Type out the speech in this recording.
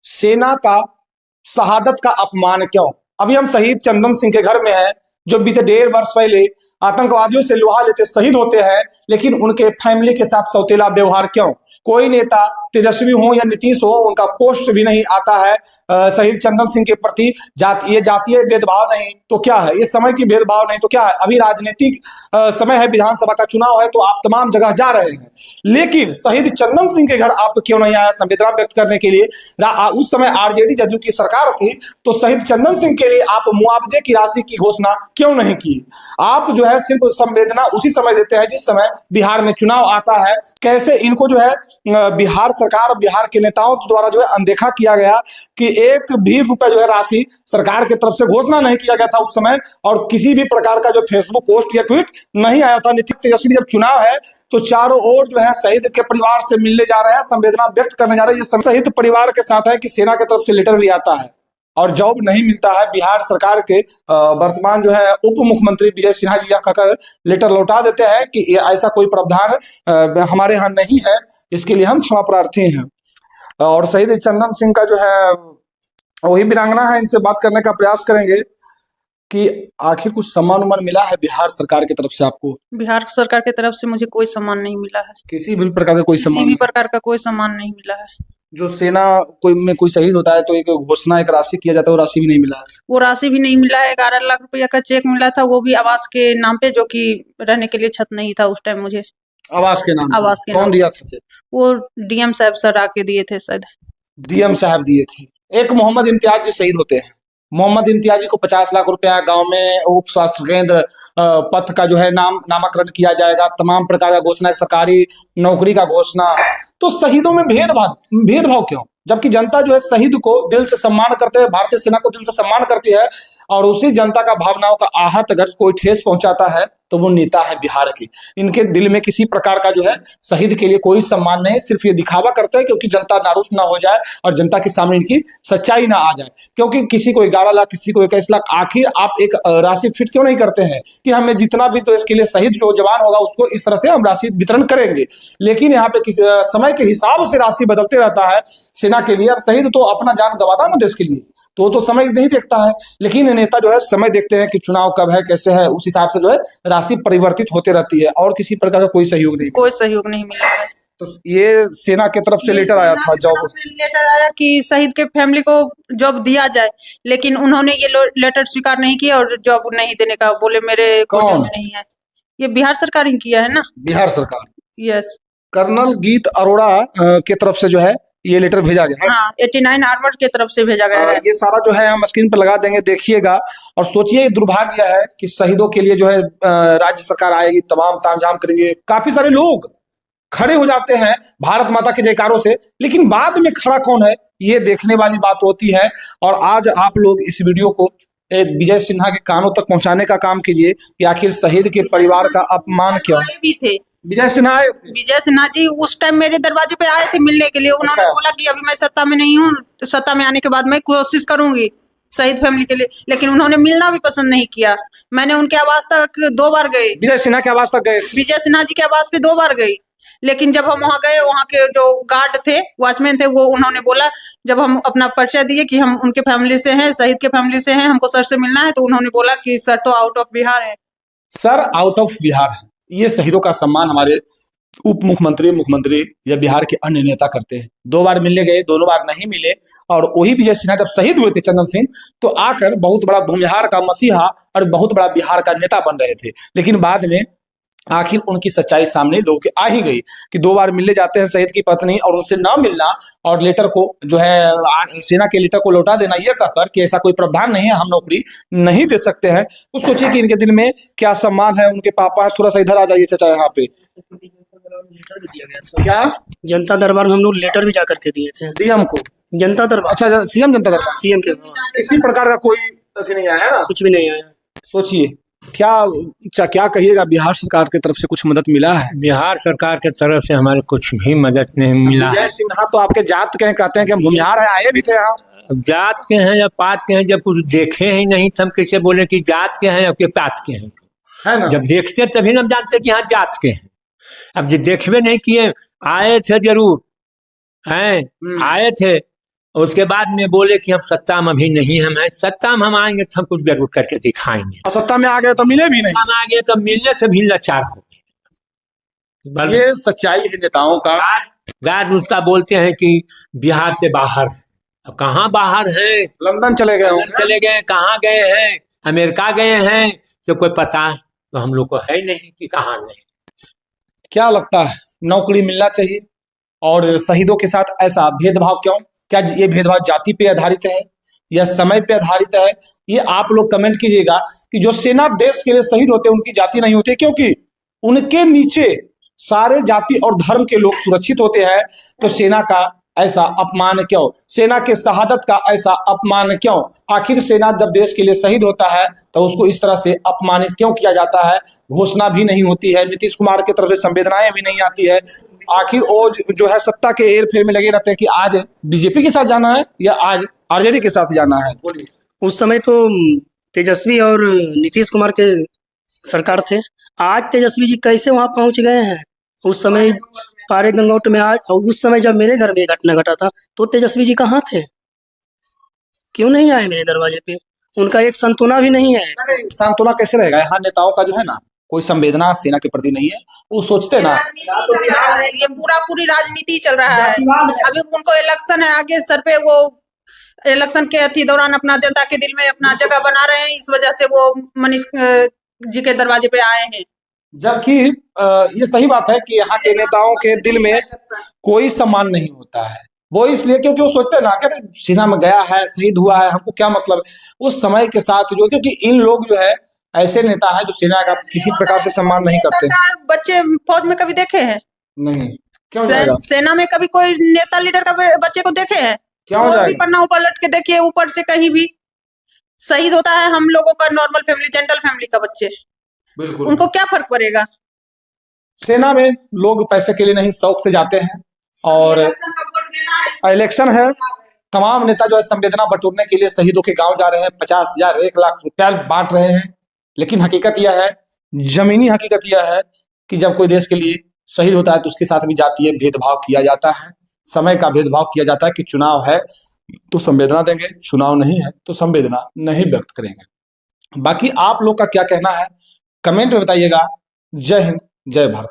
सेना का शहादत का अपमान क्यों? अभी हम शहीद चंदन सिंह के घर में हैं, जो बीते 1.5 वर्ष पहले आतंकवादियों से लोहा लेते शहीद होते हैं, लेकिन उनके फैमिली के साथ सौतेला व्यवहार क्यों? कोई नेता तेजस्वी हो या नीतीश हो, उनका पोस्ट भी नहीं आता है शहीद चंदन सिंह के प्रति। ये जातीय भेदभाव नहीं तो क्या है, ये समय की भेदभाव नहीं तो क्या है? अभी राजनीतिक समय है, विधानसभा का चुनाव है, तो आप तमाम जगह जा रहे हैं, लेकिन शहीद चंदन सिंह के घर आप क्यों नहीं आया संवेदना व्यक्त करने के लिए? उस समय आरजेडी जदयू की सरकार थी, तो शहीद चंदन सिंह के लिए आप मुआवजे की राशि की घोषणा क्यों नहीं की? आप जो है सिर्फ संवेदना उसी समय देते हैं जिस समय बिहार में चुनाव आता है। कैसे इनको जो है बिहार सरकार और बिहार के नेताओं द्वारा जो है अनदेखा किया गया कि एक भी रुपए जो है राशि सरकार की तरफ से घोषणा नहीं किया गया था उस समय, और किसी भी प्रकार का जो फेसबुक पोस्ट या ट्वीट नहीं आया था। नितिन तेजस्वी जब चुनाव है तो चारों ओर जो है शहीद के परिवार से मिलने जा रहे हैं, संवेदना व्यक्त करने जा रहे हैं। ये शहीद परिवार के साथ है कि सेना की तरफ से लेटर भी आता है और जॉब नहीं मिलता है। बिहार सरकार के वर्तमान जो है उप मुख्यमंत्री विजय सिन्हा जी कहकर लेटर लौटा देते हैं कि ऐसा कोई प्रावधान हमारे यहाँ नहीं है, इसके लिए हम क्षमा प्रार्थी हैं। और शहीद चंदन सिंह का जो है वही वीरांगना है, इनसे बात करने का प्रयास करेंगे कि आखिर कुछ सम्मान उम्मान मिला है बिहार सरकार की तरफ से आपको? बिहार सरकार की तरफ से मुझे कोई सम्मान नहीं मिला है। किसी भी प्रकार का कोई सम्मान? किसी भी प्रकार का कोई सम्मान नहीं मिला है। जो सेना में कोई शहीद होता है तो एक घोषणा, एक राशि किया जाता है, वो राशि भी नहीं मिला है। वो राशि भी नहीं मिला है। 11 लाख रुपया का चेक मिला था, वो भी आवास के नाम पे, जो कि रहने के लिए छत नहीं था उस टाइम मुझे। आवास के नाम? आवास के कौन नाम दिया था? वो डीएम साहब सर आके दिए थे शायद। डीएम साहब दिए थे। एक मोहम्मद इम्तियाज जी शहीद होते हैं, मोहम्मद इम्तियाज जी को 50 लाख रुपया गांव में उप स्वास्थ्य केंद्र पथ का जो है नामकरण किया जाएगा, तमाम प्रकार का घोषणा, सरकारी नौकरी का घोषणा। तो शहीदों में भेदभाव क्यों? जबकि जनता जो है शहीद को दिल से सम्मान करते हैं, भारतीय सेना को दिल से सम्मान करती है, और उसी जनता का भावनाओं का आहत अगर कोई ठेस पहुंचाता है तो वो नेता है बिहार के। इनके दिल में किसी प्रकार का जो है शहीद के लिए कोई सम्मान नहीं, सिर्फ ये दिखावा करते हैं क्योंकि जनता नारुष्ट ना हो जाए और जनता के सामने इनकी सच्चाई ना आ जाए। क्योंकि किसी को 11 लाख, किसी को 21 लाख, आखिर आप एक राशि फिट क्यों नहीं करते हैं कि हमें जितना भी तो इसके लिए शहीद जो जवान होगा उसको इस तरह से हम राशि वितरण करेंगे। लेकिन यहाँ पे समय के हिसाब से राशि बदलते रहता है सेना के लिए, और शहीद तो अपना जान गंवाता ना देश के लिए, तो समय नहीं देखता है। लेकिन नेता जो है समय देखते हैं कि चुनाव कब है, कैसे है, उस हिसाब से जो है राशि परिवर्तित होते रहती है, और किसी प्रकार का कोई सहयोग नहीं मिला है। तो ये सेना की तरफ से लेटर आया था, जॉब लेटर आया कि शहीद के फैमिली को जॉब दिया जाए, लेकिन उन्होंने ये लेटर स्वीकार नहीं किया और जॉब नहीं देने का बोले मेरे कोटे में नहीं है। ये बिहार सरकार ही किया है ना? बिहार सरकार, यस। कर्नल गीत अरोड़ा की तरफ से जो है ये लेटर भेजा गया। हाँ, 89 आर्मर्ड की तरफ से भेजा गया है। ये सारा जो है हम स्क्रीन पर लगा देंगे, देखिएगा। और सोचिए, दुर्भाग्य है कि शहीदों के लिए जो है राज्य सरकार आएगी, तमाम तामझाम करेंगे, काफी सारे लोग खड़े हो जाते हैं भारत माता के जयकारों से, लेकिन बाद में खड़ा कौन है ये देखने वाली बात होती है। और आज आप लोग इस वीडियो को विजय सिन्हा के कानों तक पहुंचाने का काम कीजिए कि आखिर शहीद के परिवार का अपमान क्यों। भी थे विजय सिन्हा जी उस टाइम मेरे दरवाजे पे आए थे मिलने के लिए। उन्होंने बोला कि अभी मैं सत्ता में नहीं हूँ, सत्ता में आने के बाद मैं कोशिश करूंगी शहीद फैमिली के लिए, लेकिन उन्होंने मिलना भी पसंद नहीं किया। मैंने उनके आवास तक 2 बार गए, विजय सिन्हा के आवास तक गए, विजय सिन्हा जी के आवास पे 2 बार गई, लेकिन जब हम वहां गए, वहां के जो गार्ड थे, वॉचमैन थे, वो उन्होंने बोला, जब हम अपना परिचय दिए कि हम उनके फैमिली से हैं, शहीद के फैमिली से हैं, हमको सर से मिलना है, तो उन्होंने बोला कि सर तो आउट ऑफ बिहार है। सर आउट ऑफ बिहार है। ये शहीदों का सम्मान हमारे उप मुख्यमंत्री या बिहार के अन्य नेता करते हैं। 2 बार मिलने गए, दोनों बार नहीं मिले, और वही विजय सिन्हा जब शहीद हुए थे चंदन सिंह, तो आकर बहुत बड़ा भूमिहार का मसीहा और बहुत बड़ा बिहार का नेता बन रहे थे। लेकिन बाद में आखिर उनकी सच्चाई सामने लोगों के आ ही गई कि 2 बार मिलने जाते हैं शहीद की पत्नी, और उनसे ना मिलना और लेटर को जो है सेना के लेटर को लौटा देना, ये कहकर कि ऐसा कोई प्रावधान नहीं है, हम नौकरी नहीं दे सकते हैं। तो सोचिए कि इनके दिल में क्या सम्मान है। उनके पापा, थोड़ा सा इधर आ जाइए चाचा, यहाँ पे लेटर भी दिया गया था। क्या? जनता दरबार में हम लोग लेटर भी जा करके दिए थे डीएम को। जनता दरबार? अच्छा, सीएम जनता दरबार, सीएम के किसी प्रकार का कोई नहीं आया ना? कुछ भी नहीं आया। सोचिए क्या कहिएगा, बिहार सरकार की तरफ से कुछ मदद मिला है? बिहार सरकार की तरफ से हमारे कुछ भी मदद नहीं मिला। विजय सिन्हा तो आपके जात के कहते हैं कि हम भूमिहार है, आए भी थे यहाँ। जात के हैं या पात के हैं, जब कुछ देखे ही नहीं तो हम कैसे बोले कि जात के हैं या कि पात के हैं? है ना? जब देखते तभी हम जानते कि यहाँ जात के हैं। अब जो देखबे नहीं किए, आए थे जरूर, हैं आए थे, उसके बाद में बोले कि हम सत्ता में अभी नहीं हम हैं, सत्ता में हम आएंगे तो हम कुछ जरूर करके दिखाएंगे। और सत्ता में आ गए तो मिले भी नहीं। हम आगे तो मिलने से भी लाचार हो गए। ये सच्चाई है नेताओं का। गार्ड उसका बोलते हैं कि बिहार से बाहर है। अब कहाँ बाहर हैं? लंदन चले गए होंगे। चले गए, कहाँ गए हैं? अमेरिका गए हैं तो कोई पता तो हम लोग को है नहीं कि कहाँ गए। क्या लगता है, नौकरी मिलना चाहिए? और शहीदों के साथ ऐसा भेदभाव क्यों? क्या ये भेदभाव जाति पे आधारित है या समय पे आधारित है? ये आप लोग कमेंट कीजिएगा कि जो सेना देश के लिए शहीद होते हैं उनकी जाति नहीं होती, क्योंकि उनके नीचे सारे जाति और धर्म के लोग सुरक्षित होते हैं। तो सेना का ऐसा अपमान क्यों? सेना के शहादत का ऐसा अपमान क्यों? आखिर सेना जब देश के लिए शहीद होता है तो उसको इस तरह से अपमानित क्यों किया जाता है? घोषणा भी नहीं होती है, नीतीश कुमार की तरफ से संवेदनाएं भी नहीं आती है। आखिर वो जो है सत्ता के हेर फेर में लगे रहते हैं कि आज बीजेपी के साथ जाना है या आज आरजेडी के साथ जाना है। बोलिए। उस समय तो तेजस्वी और नीतीश कुमार के सरकार थे। आज तेजस्वी जी कैसे वहां पहुंच गए हैं? उस समय पारे गंगौट में आज, और उस समय जब मेरे घर में घटना घटा था तो तेजस्वी जी कहाँ थे? क्यों नहीं आए मेरे दरवाजे पे? उनका एक संतुना भी नहीं है। सांत्वना कैसे रहेगा? यहाँ नेताओं का जो है ना कोई संवेदना सेना के प्रति नहीं है। वो सोचते ना ये पूरी राजनीति चल रहा है। अभी उनको इलेक्शन है आगे सर पे, वो इलेक्शन के दौरान अपना जनता के दिल में अपना जगह बना रहे हैं, इस वजह से वो मनीष जी के दरवाजे पे आए हैं। जबकि ये सही बात है कि यहाँ के नेताओं के दिल में कोई सम्मान नहीं होता है। वो इसलिए क्योंकि वो सोचते हैं ना कि सेना में गया है, शहीद हुआ है, हमको क्या मतलब। उस समय के साथ जो, क्योंकि इन लोग जो है ऐसे नेता हैं जो सेना का किसी प्रकार से सम्मान नहीं करते। बच्चे फौज में कभी देखे हैं? नहीं। क्यों जाएगा? सेना में कभी कोई नेता लीडर का बच्चे को देखे हैं? क्यों कोई भी जाएगा? पन्ना ऊपर लट के देखिए, ऊपर से कहीं भी शहीद होता है हम लोगों का नॉर्मल फैमिली, जनरल फैमिली का बच्चे, बिल्कुल। उनको क्या फर्क पड़ेगा? सेना में लोग पैसे के लिए नहीं, शौक से जाते हैं। और इलेक्शन है, तमाम नेता जो है संवेदना बटोरने के लिए शहीदों के गांव जा रहे हैं, 50,000 1 लाख रुपया बांट रहे हैं। लेकिन हकीकत यह है, जमीनी हकीकत यह है कि जब कोई देश के लिए शहीद होता है तो उसके साथ भी जातीय भेदभाव किया जाता है, समय का भेदभाव किया जाता है कि चुनाव है तो संवेदना देंगे, चुनाव नहीं है तो संवेदना नहीं व्यक्त करेंगे। बाकी आप लोग का क्या कहना है कमेंट में बताइएगा। जय हिंद, जय भारत।